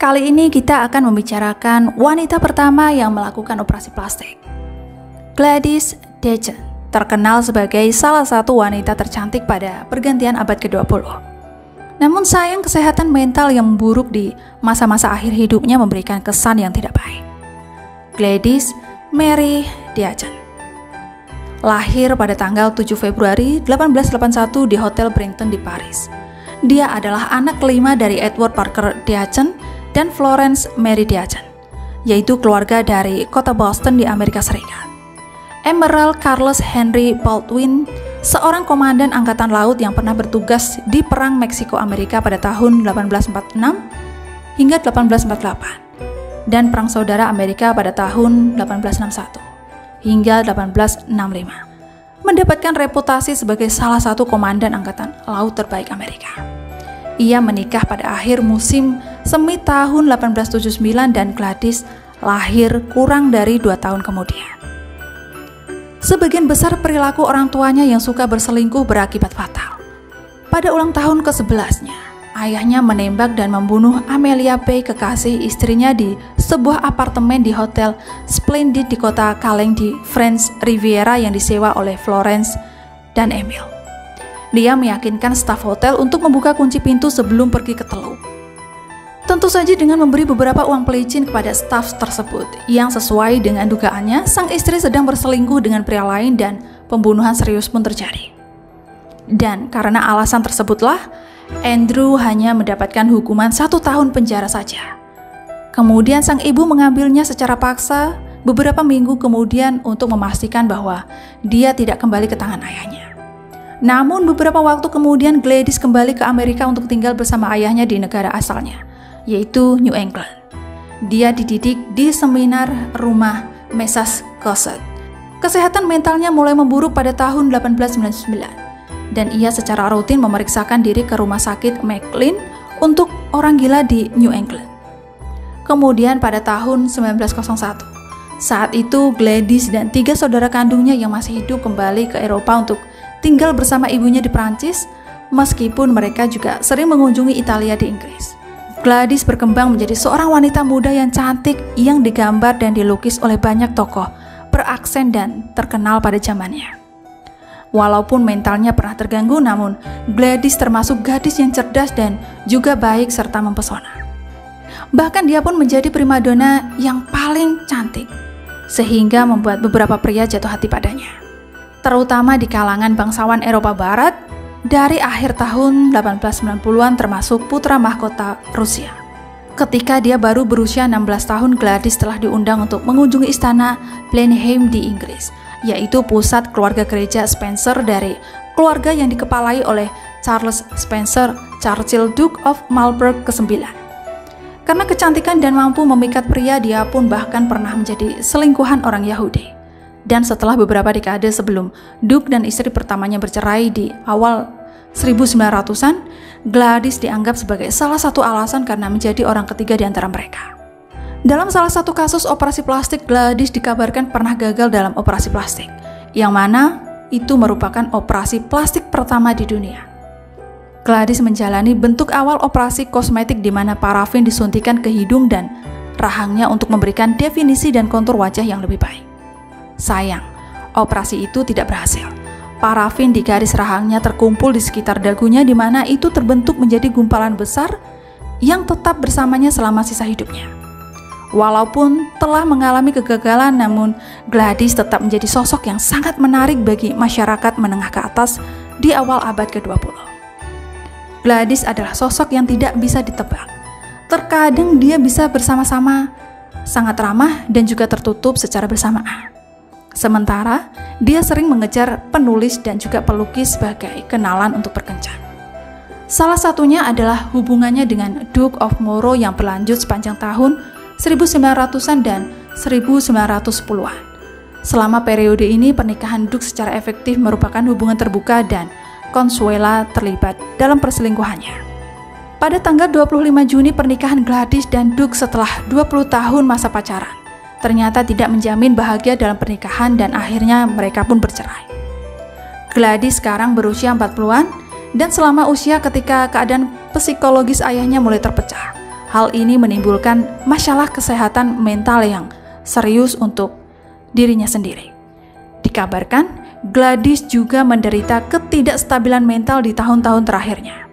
Kali ini kita akan membicarakan wanita pertama yang melakukan operasi plastik. Gladys Dechen terkenal sebagai salah satu wanita tercantik pada pergantian abad ke-20. Namun sayang, kesehatan mental yang buruk di masa-masa akhir hidupnya memberikan kesan yang tidak baik. Gladys Mary Dechen lahir pada tanggal 7 Februari 1881 di Hotel Brighton di Paris. Dia adalah anak kelima dari Edward Parker Dechen dan Florence Mary Dechen, yaitu keluarga dari kota Boston di Amerika Serikat. Emerald Carlos Henry Baldwin, seorang komandan angkatan laut yang pernah bertugas di Perang Meksiko-Amerika pada tahun 1846 hingga 1848, dan Perang Saudara Amerika pada tahun 1861 hingga 1865, mendapatkan reputasi sebagai salah satu komandan angkatan laut terbaik Amerika. Ia menikah pada akhir musim semi tahun 1879 dan Gladys lahir kurang dari 2 tahun kemudian. Sebagian besar perilaku orang tuanya yang suka berselingkuh berakibat fatal. Pada ulang tahun ke-11-nya, ayahnya menembak dan membunuh Amelia Bay, kekasih istrinya, di sebuah apartemen di Hotel Splendid di kota Kaleng di French Riviera yang disewa oleh Florence dan Emil. Dia meyakinkan staf hotel untuk membuka kunci pintu sebelum pergi ke teluk. Tentu saja dengan memberi beberapa uang pelicin kepada staf tersebut, yang sesuai dengan dugaannya, sang istri sedang berselingkuh dengan pria lain dan pembunuhan serius pun terjadi. Dan karena alasan tersebutlah, Andrew hanya mendapatkan hukuman 1 tahun penjara saja. Kemudian sang ibu mengambilnya secara paksa beberapa minggu kemudian untuk memastikan bahwa dia tidak kembali ke tangan ayahnya. Namun beberapa waktu kemudian Gladys kembali ke Amerika untuk tinggal bersama ayahnya di negara asalnya, yaitu New England. Dia dididik di seminar rumah Massachusetts. Kesehatan mentalnya mulai memburuk pada tahun 1899, dan ia secara rutin memeriksakan diri ke rumah sakit McLean untuk orang gila di New England. Kemudian pada tahun 1901, saat itu Gladys dan 3 saudara kandungnya yang masih hidup kembali ke Eropa untuk tinggal bersama ibunya di Prancis, meskipun mereka juga sering mengunjungi Italia di Inggris. Gladys berkembang menjadi seorang wanita muda yang cantik yang digambar dan dilukis oleh banyak tokoh beraksen dan terkenal pada zamannya. Walaupun mentalnya pernah terganggu, namun Gladys termasuk gadis yang cerdas dan juga baik serta mempesona. Bahkan dia pun menjadi primadona yang paling cantik, sehingga membuat beberapa pria jatuh hati padanya, terutama di kalangan bangsawan Eropa Barat dari akhir tahun 1890-an, termasuk putra mahkota Rusia. Ketika dia baru berusia 16 tahun, Gladys telah diundang untuk mengunjungi istana Blenheim di Inggris, yaitu pusat keluarga gereja Spencer dari keluarga yang dikepalai oleh Charles Spencer, Churchill Duke of Marlborough ke-9. Karena kecantikan dan mampu memikat pria, dia pun bahkan pernah menjadi selingkuhan orang Yahudi. Dan setelah beberapa dekade sebelum Duke dan istri pertamanya bercerai di awal 1900-an, Gladys dianggap sebagai salah satu alasan karena menjadi orang ketiga di antara mereka. Dalam salah satu kasus operasi plastik, Gladys dikabarkan pernah gagal dalam operasi plastik, yang mana itu merupakan operasi plastik pertama di dunia. Gladys menjalani bentuk awal operasi kosmetik di mana parafin disuntikan ke hidung dan rahangnya untuk memberikan definisi dan kontur wajah yang lebih baik. Sayang, operasi itu tidak berhasil. Parafin di garis rahangnya terkumpul di sekitar dagunya, di mana itu terbentuk menjadi gumpalan besar yang tetap bersamanya selama sisa hidupnya. Walaupun telah mengalami kegagalan, namun Gladys tetap menjadi sosok yang sangat menarik bagi masyarakat menengah ke atas di awal abad ke-20. Gladys adalah sosok yang tidak bisa ditebak. Terkadang dia bisa bersama-sama, sangat ramah dan juga tertutup secara bersamaan. Sementara dia sering mengejar penulis dan juga pelukis sebagai kenalan untuk berkencan. Salah satunya adalah hubungannya dengan Duke of Marlborough yang berlanjut sepanjang tahun 1900-an dan 1910-an. Selama periode ini, pernikahan Duke secara efektif merupakan hubungan terbuka dan Consuela terlibat dalam perselingkuhannya. Pada tanggal 25 Juni, pernikahan Gladys dan Duke setelah 20 tahun masa pacaran ternyata tidak menjamin bahagia dalam pernikahan dan akhirnya mereka pun bercerai. Gladys sekarang berusia 40-an dan selama usia ketika keadaan psikologis ayahnya mulai terpecah, hal ini menimbulkan masalah kesehatan mental yang serius untuk dirinya sendiri. Dikabarkan, Gladys juga menderita ketidakstabilan mental di tahun-tahun terakhirnya.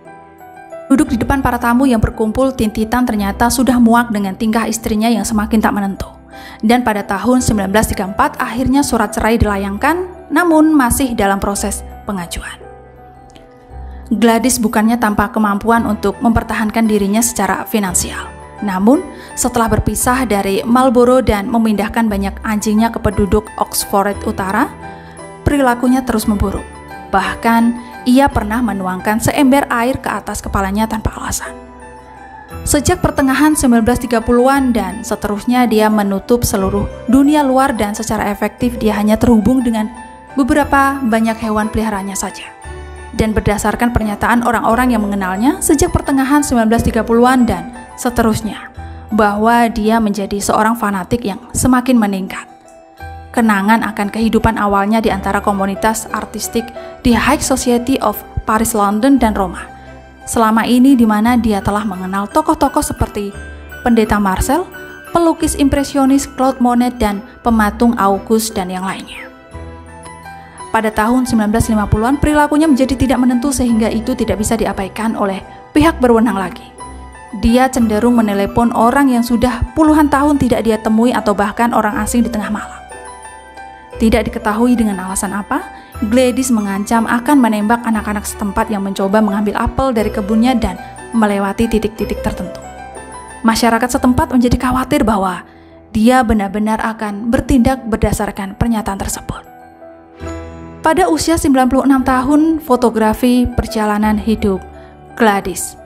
Duduk di depan para tamu yang berkumpul, Tintitan ternyata sudah muak dengan tingkah istrinya yang semakin tak menentu. Dan pada tahun 1934 akhirnya surat cerai dilayangkan, namun masih dalam proses pengajuan. Gladys bukannya tanpa kemampuan untuk mempertahankan dirinya secara finansial. Namun, setelah berpisah dari Marlborough dan memindahkan banyak anjingnya ke penduduk Oxford Utara, perilakunya terus memburuk. Bahkan, ia pernah menuangkan seember air ke atas kepalanya tanpa alasan. Sejak pertengahan 1930-an dan seterusnya, dia menutup seluruh dunia luar dan secara efektif dia hanya terhubung dengan beberapa banyak hewan peliharaannya saja. Dan berdasarkan pernyataan orang-orang yang mengenalnya sejak pertengahan 1930-an dan seterusnya, bahwa dia menjadi seorang fanatik yang semakin meningkat. Kenangan akan kehidupan awalnya di antara komunitas artistik di High Society of Paris, London, dan Roma. Selama ini di mana dia telah mengenal tokoh-tokoh seperti Pendeta Marcel, pelukis impresionis Claude Monet, dan pematung Auguste dan yang lainnya. Pada tahun 1950-an, perilakunya menjadi tidak menentu sehingga itu tidak bisa diabaikan oleh pihak berwenang lagi. Dia cenderung menelepon orang yang sudah puluhan tahun tidak dia temui atau bahkan orang asing di tengah malam. Tidak diketahui dengan alasan apa, Gladys mengancam akan menembak anak-anak setempat yang mencoba mengambil apel dari kebunnya dan melewati titik-titik tertentu. Masyarakat setempat menjadi khawatir bahwa dia benar-benar akan bertindak berdasarkan pernyataan tersebut. Pada usia 96 tahun, fotografi perjalanan hidup Gladys,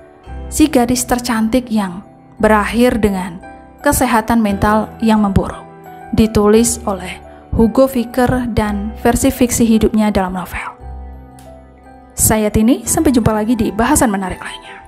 si gadis tercantik yang berakhir dengan kesehatan mental yang memburuk, ditulis oleh Hugo Vicker dan versi fiksi hidupnya dalam novel. Saya Tini, sampai jumpa lagi di bahasan menarik lainnya.